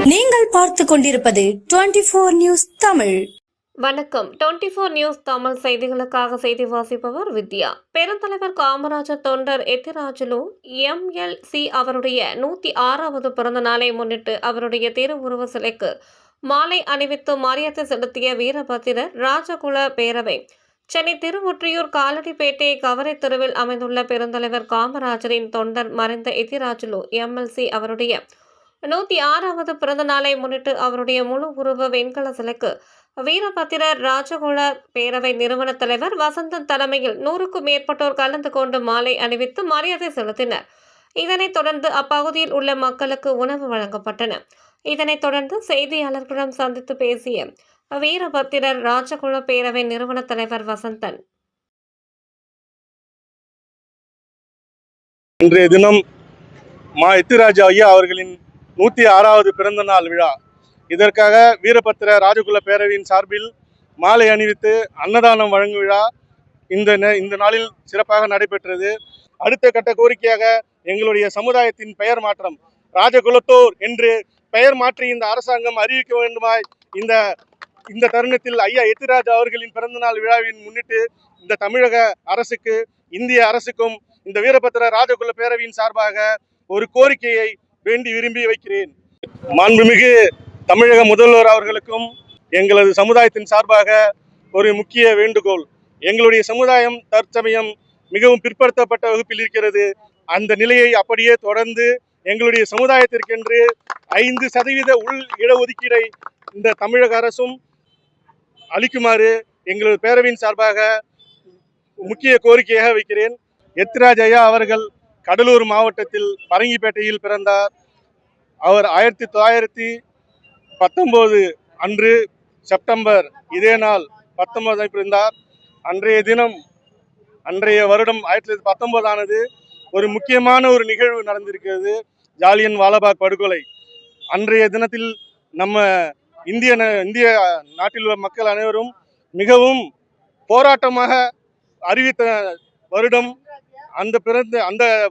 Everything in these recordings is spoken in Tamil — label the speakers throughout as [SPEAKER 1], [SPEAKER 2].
[SPEAKER 1] நீங்கள் பார்த்து கொண்டிருப்பது 24 நியூஸ் தமிழ்.
[SPEAKER 2] வணக்கம். 24 நியூஸ் தமிழ் செய்திகளுக்காக செய்தி வாசிப்பவர் வித்யா. பெருந்தலைவர் காமராஜர் தொண்டர் எத்திராஜுலு MLC அவருடைய 106வது பிறந்த நாளை முன்னிட்டு அவருடைய திருவுருவ சிலைக்கு மாலை அணிவித்து மரியாதை செலுத்திய வீரபத்திரர் ராஜகுல பேரவை சென்னை திருவொற்றியூர் காலடிப்பேட்டை கவரை தெருவில் அமைந்துள்ள பெருந்தலைவர் காமராஜரின் தொண்டர் மறைந்த எத்திராஜுலு MLC அவருடைய 106வது பிறந்த நாளை முன்னிட்டு அவருடைய முழு உருவ வெண்கல சிலைக்கு வீரபத்திரர் ராஜகுல பேரவை நிறுவன தலைவர் வசந்தன் தலைமையில் 100க்கும் மேற்பட்டோர் கலந்து கொண்டு மாலை அணிவித்து மரியாதை செலுத்தினர். இதனைத் தொடர்ந்து அப்பகுதியில் உள்ள மக்களுக்கு உணவு வழங்கப்பட்டன. இதனைத் தொடர்ந்து செய்தியாளர்களிடம் சந்தித்து பேசிய வீரபத்திரர் ராஜகுல பேரவை நிறுவன தலைவர் வசந்தன்,
[SPEAKER 3] இன்றைய தினம் எத்திராஜா ஐயா அவர்களின் 106வது பிறந்த நாள் விழா. இதற்காக வீரபத்திர ராஜகுல பேரவையின் சார்பில் மாலை அணிவித்து அன்னதானம் வழங்கும் விழா இந்த நாளில் சிறப்பாக நடைபெற்றது. அடுத்த கட்ட கோரிக்கையாக எங்களுடைய சமுதாயத்தின் பெயர் மாற்றம் ராஜகுலத்தோர் என்று பெயர் மாற்றி இந்த அரசாங்கம் அறிவிக்க வேண்டுமாய் இந்த தருணத்தில் ஐயா எத்திராஜா அவர்களின் பிறந்தநாள் விழாவின் முன்னிட்டு இந்த தமிழக அரசுக்கு, இந்திய அரசுக்கும் இந்த வீரபத்திர ராஜகுல பேரவையின் சார்பாக ஒரு கோரிக்கையை வேண்டி விரும்பி வைக்கிறேன். மாண்புமிகு தமிழக முதல்வர் அவர்களுக்கும் எங்களது சமுதாயத்தின் சார்பாக ஒரு முக்கிய வேண்டுகோள். எங்களுடைய சமுதாயம் தற்சமயம் மிகவும் பிற்படுத்தப்பட்ட வகுப்பில் இருக்கிறது. அந்த நிலையை அப்படியே தொடர்ந்து எங்களுடைய சமுதாயத்திற்கென்று 5% உள் இடஒதுக்கீடை இந்த தமிழக அரசும் அளிக்குமாறு எங்களது பேரவையின் சார்பாக முக்கிய கோரிக்கையாக வைக்கிறேன். எத்திராஜ் ஐயா அவர்கள் கடலூர் மாவட்டத்தில் பரங்கிப்பேட்டையில் பிறந்தார். அவர் 1919 அன்று செப்டம்பர் இதே நாள் 19 பிறந்தார். அன்றைய வருடம் 1919 ஆனது ஒரு முக்கியமான ஒரு நிகழ்வு நடந்திருக்கிறது, ஜாலியன் வாலாபாக் படுகொலை. அன்றைய தினத்தில் நம்ம இந்திய நாட்டில் உள்ள மக்கள் அனைவரும் மிகவும் போராட்டமாக அறிவித்த வருடம். அந்த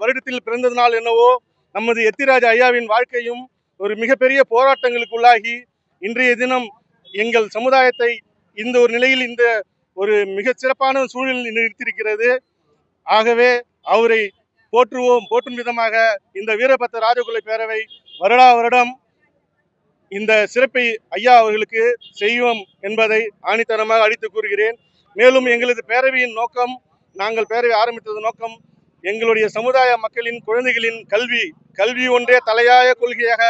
[SPEAKER 3] வருடத்தில் பிறந்ததினால் என்னவோ நமது எத்திராஜ் ஐயாவின் வாழ்க்கையும் ஒரு மிகப்பெரிய போராட்டங்களுக்குள்ளாகி இன்றைய தினம் எங்கள் சமுதாயத்தை இந்த ஒரு நிலையில் இந்த ஒரு மிக சிறப்பான சூழலில் நிறுத்தியிருக்கிறது. ஆகவே அவரை போற்றும் விதமாக இந்த வீரபத்திர ராஜகுல பேரவை வருடா வருடம் இந்த சிறப்பை ஐயா அவர்களுக்கு செய்வோம் என்பதை ஆணித்தனமாக அடித்து கூறுகிறேன். மேலும் எங்களது பேரவையின் நோக்கம், நாங்கள் பேரவை ஆரம்பித்தது நோக்கம் எங்களுடைய சமுதாய மக்களின் குழந்தைகளின் கல்வி ஒன்றே தலையாய கொள்கையாக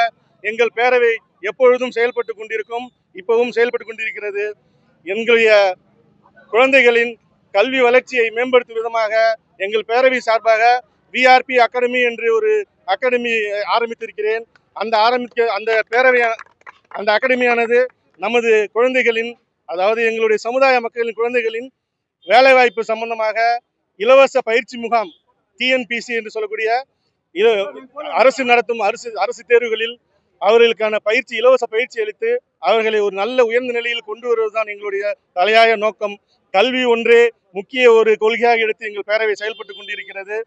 [SPEAKER 3] எங்கள் பேரவை எப்பொழுதும் செயல்பட்டு கொண்டிருக்கும், இப்பவும் செயல்பட்டு கொண்டிருக்கிறது. எங்களுடைய குழந்தைகளின் கல்வி வளர்ச்சியை மேம்படுத்தும் விதமாக எங்கள் பேரவை சார்பாக VRP அகாடமி என்று ஒரு அகாடமி ஆரம்பித்திருக்கிறேன். அந்த அகாடமியானது நமது குழந்தைகளின், அதாவது எங்களுடைய சமுதாய மக்களின் குழந்தைகளின் வேலைவாய்ப்பு சம்பந்தமாக இலவச பயிற்சி முகாம், TNPC என்று சொல்லக்கூடிய அரசு நடத்தும் அரசு தேர்வுகளில் அவர்களுக்கான இலவச பயிற்சி அளித்து அவர்களை ஒரு நல்ல உயர்ந்த நிலையில் கொண்டு வருவதுதான் எங்களுடைய தலையாய நோக்கம். கல்வி ஒன்றே முக்கிய ஒரு கொள்கையாக எடுத்து எங்கள் பேரவை செயல்பட்டு கொண்டிருக்கிறது.